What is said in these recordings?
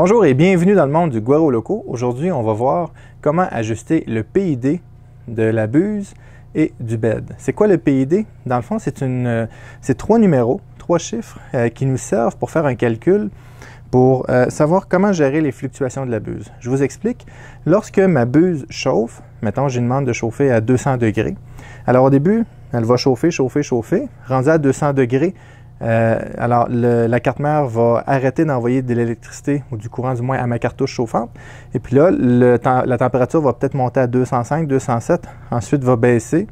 Bonjour et bienvenue dans le monde du Guaro Loco. Aujourd'hui, on va voir comment ajuster le PID de la buse et du bed. C'est quoi le PID? Dans le fond, c'est trois numéros, trois chiffres qui nous servent pour faire un calcul pour savoir comment gérer les fluctuations de la buse. Je vous explique. Lorsque ma buse chauffe, mettons, j'ai une demande de chauffer à 200 degrés. Alors au début, elle va chauffer. Rendue à 200 degrés, la carte mère va arrêter d'envoyer de l'électricité, ou du courant du moins, à ma cartouche chauffante. Et puis là, la température va peut-être monter à 205, 207. Ensuite, va baisser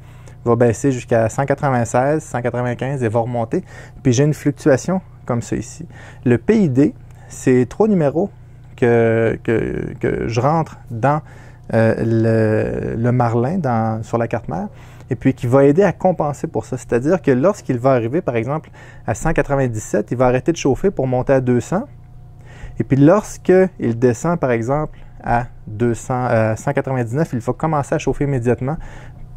jusqu'à 196, 195 et va remonter. Puis j'ai une fluctuation comme ça ici. Le PID, c'est trois numéros que je rentre dans le Marlin sur la carte mère, et puis qui va aider à compenser pour ça. C'est-à-dire que lorsqu'il va arriver, par exemple, à 197, il va arrêter de chauffer pour monter à 200. Et puis lorsqu'il descend, par exemple, à 199, il faut commencer à chauffer immédiatement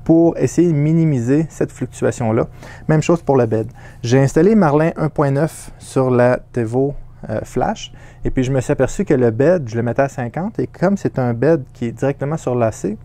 pour essayer de minimiser cette fluctuation-là. Même chose pour le bed. J'ai installé Marlin 1.9 sur la Tevo Flash, et puis je me suis aperçu que le bed, je le mettais à 50, et comme c'est un bed qui est directement sur l'AC,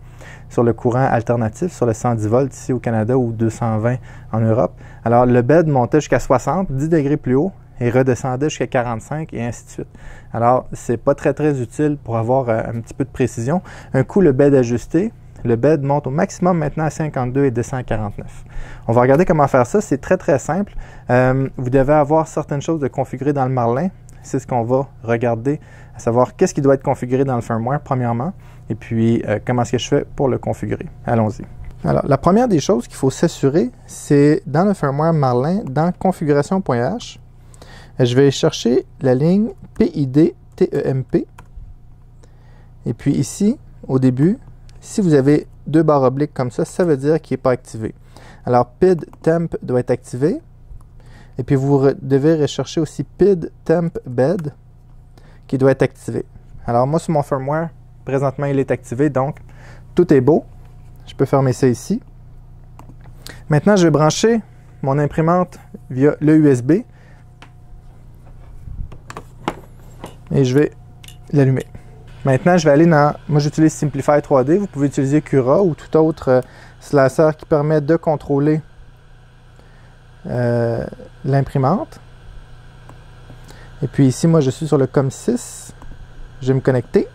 sur le courant alternatif, sur le 110 volts ici au Canada ou 220 en Europe, alors le bed montait jusqu'à 60, 10 degrés plus haut, et redescendait jusqu'à 45 et ainsi de suite. Alors, c'est pas très utile pour avoir un petit peu de précision. Un coup le bed ajusté, le bed monte au maximum maintenant à 52 et descend à 49. On va regarder comment faire ça. C'est très simple. Vous devez avoir certaines choses de configurées dans le Marlin. C'est ce qu'on va regarder, à savoir qu'est-ce qui doit être configuré dans le firmware, premièrement, et puis comment est-ce que je fais pour le configurer. Allons-y. Alors, la première des choses qu'il faut s'assurer, c'est dans le firmware Marlin, dans configuration.h, je vais chercher la ligne PID TEMP. Et puis ici, au début, si vous avez deux barres obliques comme ça veut dire qu'il n'est pas activé. Alors, PID temp doit être activé. Et puis, vous devez rechercher aussi PID temp bed qui doit être activé. Alors, moi, sur mon firmware, présentement, il est activé. Donc, tout est beau. Je peux fermer ça ici. Maintenant, je vais brancher mon imprimante via le USB. Et je vais l'allumer. Maintenant, je vais aller dans... Moi, j'utilise Simplify 3D. Vous pouvez utiliser Cura ou tout autre slicer qui permet de contrôler l'imprimante. Et puis ici, moi, je suis sur le COM6. Je vais me connecter.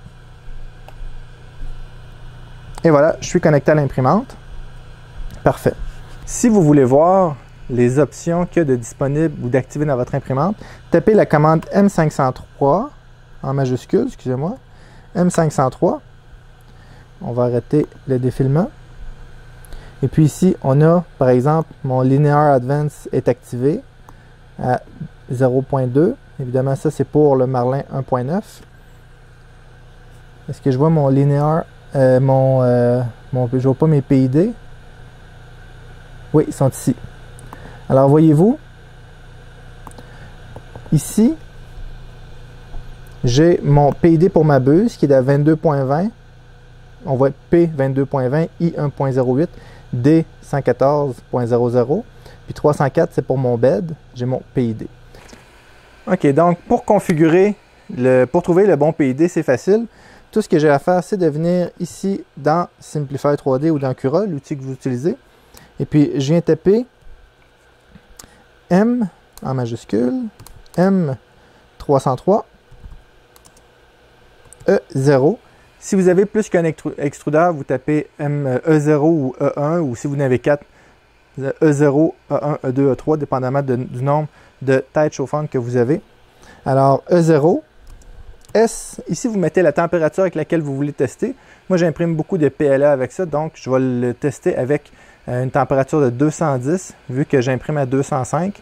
Et voilà, je suis connecté à l'imprimante. Parfait. Si vous voulez voir les options qu'il y a de disponibles ou d'activer dans votre imprimante, tapez la commande M503 en majuscule, excusez-moi. M503. On va arrêter le défilement. Et puis ici, on a, par exemple, mon Linear Advance est activé à 0.2. Évidemment, ça, c'est pour le Marlin 1.9. Est-ce que je vois mon Linear, je vois pas mes PID? Oui, ils sont ici. Alors, voyez-vous, ici, j'ai mon PID pour ma buse qui est à 22.20. On voit P22.20, I1.08, D114.00. Puis 304, c'est pour mon bed. J'ai mon PID. OK, donc pour configurer, pour trouver le bon PID, c'est facile. Tout ce que j'ai à faire, c'est de venir ici dans Simplify 3D ou dans Cura, l'outil que vous utilisez. Et puis, je viens taper M en majuscule, M303, E0. Si vous avez plus qu'un extrudeur, vous tapez E0 ou E1, ou si vous en avez 4, E0, E1, E2, E3, dépendamment du nombre de têtes chauffantes que vous avez. Alors, E0, S, ici vous mettez la température avec laquelle vous voulez tester. Moi, j'imprime beaucoup de PLA avec ça, donc je vais le tester avec une température de 210, vu que j'imprime à 205.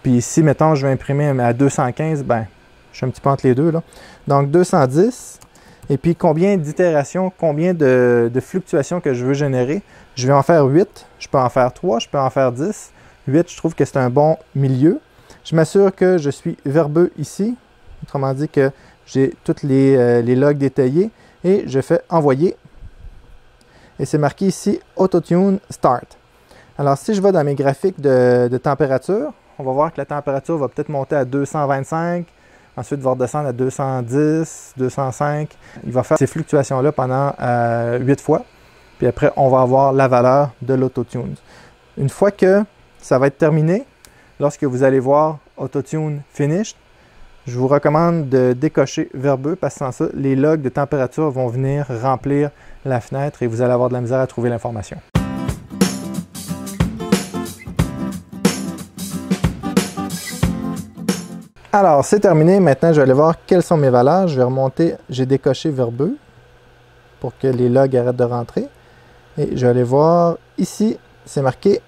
Puis ici, mettons, je vais imprimer à 215, ben, je suis un petit peu entre les deux, là. Donc, 210. Et puis, combien d'itérations, combien de fluctuations que je veux générer? Je vais en faire 8, je peux en faire 3, je peux en faire 10. 8, je trouve que c'est un bon milieu. Je m'assure que je suis verbeux ici. Autrement dit que j'ai tous les logs détaillés. Et je fais envoyer. Et c'est marqué ici Autotune Start. Alors, si je vais dans mes graphiques de température, on va voir que la température va peut-être monter à 225 Ensuite, il va redescendre à 210, 205. Il va faire ces fluctuations-là pendant 8 fois. Puis après, on va avoir la valeur de l'AutoTune. Une fois que ça va être terminé, lorsque vous allez voir AutoTune Finished, je vous recommande de décocher verbeux parce que sans ça, les logs de température vont venir remplir la fenêtre et vous allez avoir de la misère à trouver l'information. Alors, c'est terminé. Maintenant, je vais aller voir quelles sont mes valeurs. Je vais remonter, j'ai décoché verbeux pour que les logs arrêtent de rentrer. Et je vais aller voir ici, c'est marqué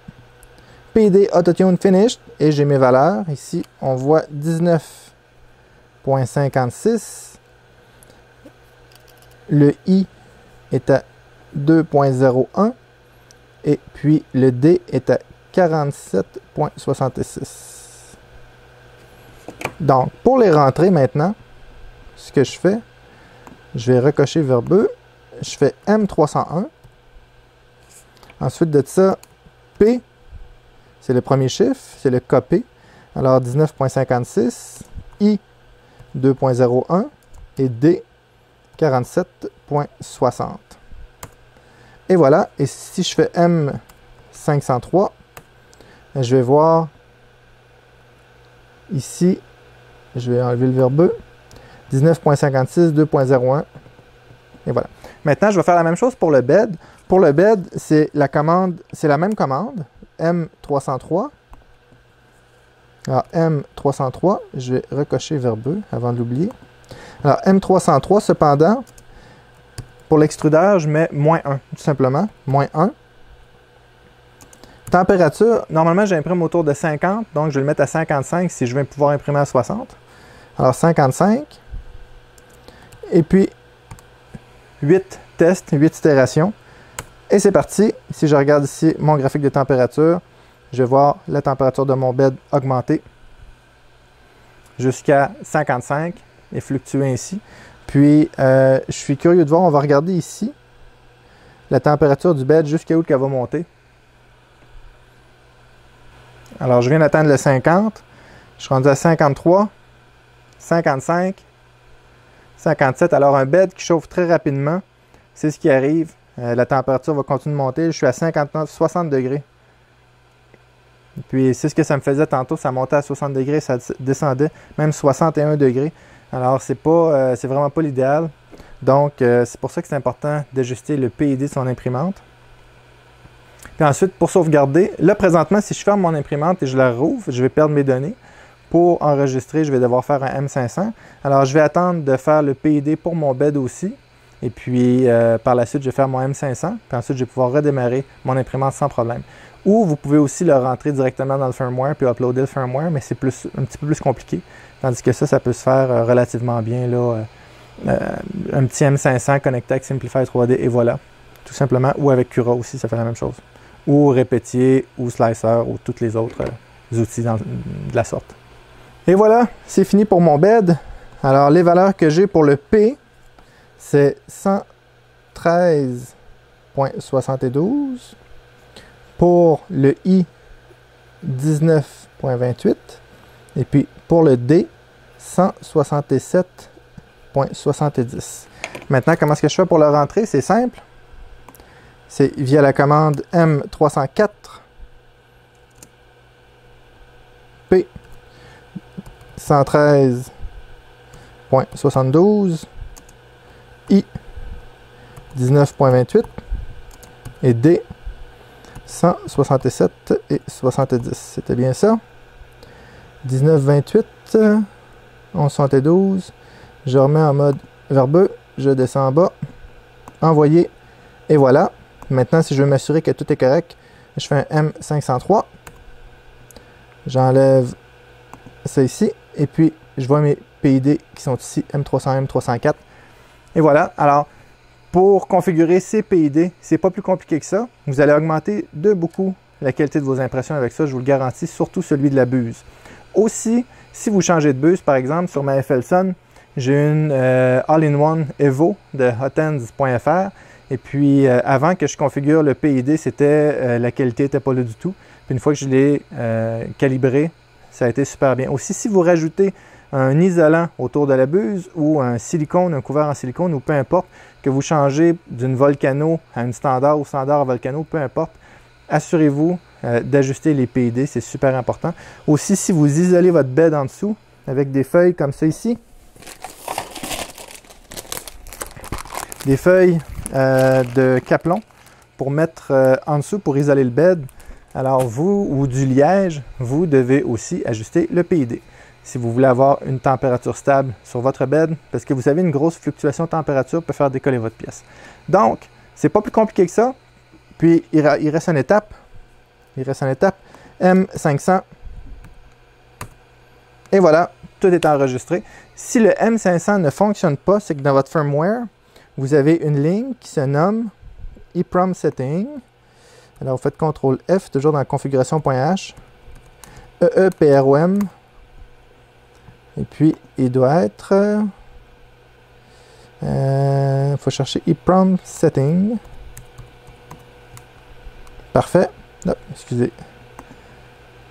PID AutoTune Finished et j'ai mes valeurs. Ici, on voit 19.56. Le I est à 2.01 et puis le D est à 47.66. Donc, pour les rentrées maintenant, ce que je fais, je vais recocher verbeux. Je fais M301. Ensuite de ça, P, c'est le premier chiffre, c'est le KP. Alors 19.56, I 2.01 et D 47.60. Et voilà. Et si je fais M503, je vais voir ici, je vais enlever le verbeux, 19.56, 2.01. Et voilà. Maintenant, je vais faire la même chose pour le bed. Pour le bed, c'est la même commande, M303. Alors, M303, je vais recocher verbeux avant de l'oublier. Alors, M303, cependant, pour l'extrudeur, je mets -1, tout simplement, -1. Température, normalement, j'imprime autour de 50, donc je vais le mettre à 55 si je veux pouvoir imprimer à 60. Alors, 55. Et puis, 8 tests, 8 itérations. Et c'est parti. Si je regarde ici mon graphique de température, je vais voir la température de mon bed augmenter jusqu'à 55 et fluctuer ainsi. Puis, je suis curieux de voir, on va regarder ici la température du bed jusqu'à où elle va monter. Alors, je viens d'atteindre le 50. Je suis rendu à 53, 55, 57. Alors, un bed qui chauffe très rapidement, c'est ce qui arrive. La température va continuer de monter. Je suis à 59, 60 degrés. Puis, c'est ce que ça me faisait tantôt. Ça montait à 60 degrés, ça descendait même 61 degrés. Alors, c'est vraiment pas l'idéal. Donc, c'est pour ça que c'est important d'ajuster le PID de son imprimante. Puis ensuite, pour sauvegarder, là, présentement, si je ferme mon imprimante et je la rouvre, je vais perdre mes données. Pour enregistrer, je vais devoir faire un M500. Alors, je vais attendre de faire le PID pour mon bed aussi. Et puis, par la suite, je vais faire mon M500. Puis ensuite, je vais pouvoir redémarrer mon imprimante sans problème. Ou vous pouvez aussi le rentrer directement dans le firmware puis uploader le firmware, mais c'est un petit peu plus compliqué. Tandis que ça peut se faire relativement bien. Là, un petit M500 connecté avec Simplify 3D et voilà. Tout simplement. Ou avec Cura aussi, ça fait la même chose. Ou Répétier, ou Slicer, ou tous les autres outils de la sorte. Et voilà, c'est fini pour mon bed. Alors, les valeurs que j'ai pour le P, c'est 113.72. Pour le I, 19.28. Et puis, pour le D, 167.70. Maintenant, comment est-ce que je fais pour le rentrer? C'est simple. C'est via la commande M304 P 113.72 I 19.28 et D 167 et 70. C'était bien ça. 19.28 11.72. Je remets en mode verbeux. Je descends en bas. Envoyer. Et voilà. Maintenant, si je veux m'assurer que tout est correct, je fais un M503. J'enlève ça ici. Et puis, je vois mes PID qui sont ici, M300, M304. Et voilà. Alors, pour configurer ces PID, c'est pas plus compliqué que ça. Vous allez augmenter de beaucoup la qualité de vos impressions avec ça, je vous le garantis, surtout celui de la buse. Aussi, si vous changez de buse, par exemple, sur ma FLSON, j'ai une All-in-One Evo de hotends.fr. Et puis, avant que je configure le PID, la qualité n'était pas là du tout. Puis une fois que je l'ai calibré, ça a été super bien. Aussi, si vous rajoutez un isolant autour de la buse ou un silicone, un couvert en silicone ou peu importe, que vous changez d'une Volcano à une standard ou standard à Volcano, peu importe, assurez-vous d'ajuster les PID, c'est super important. Aussi, si vous isolez votre bed en dessous avec des feuilles comme ça ici, des feuilles de caplon pour mettre en dessous pour isoler le bed, alors vous, ou du liège, vous devez aussi ajuster le PID. Si vous voulez avoir une température stable sur votre bed, parce que vous savez, une grosse fluctuation de température peut faire décoller votre pièce. Donc, c'est pas plus compliqué que ça. Puis, il reste une étape. Il reste une étape. M500. Et voilà, tout est enregistré. Si le M500 ne fonctionne pas, c'est que dans votre firmware, vous avez une ligne qui se nomme EEPROM Setting. Alors, vous faites CTRL F, toujours dans configuration.h. EEPROM. Et puis, il doit être... il faut chercher EEPROM Setting. Parfait. Non, excusez.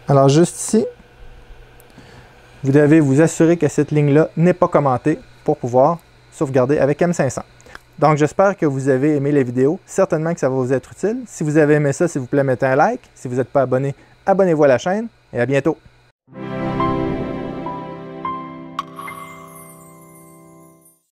Alors, juste ici, vous devez vous assurer que cette ligne-là n'est pas commentée pour pouvoir sauvegarder avec M500. Donc, j'espère que vous avez aimé la vidéo. Certainement que ça va vous être utile. Si vous avez aimé ça, s'il vous plaît, mettez un like. Si vous n'êtes pas abonné, abonnez-vous à la chaîne et à bientôt.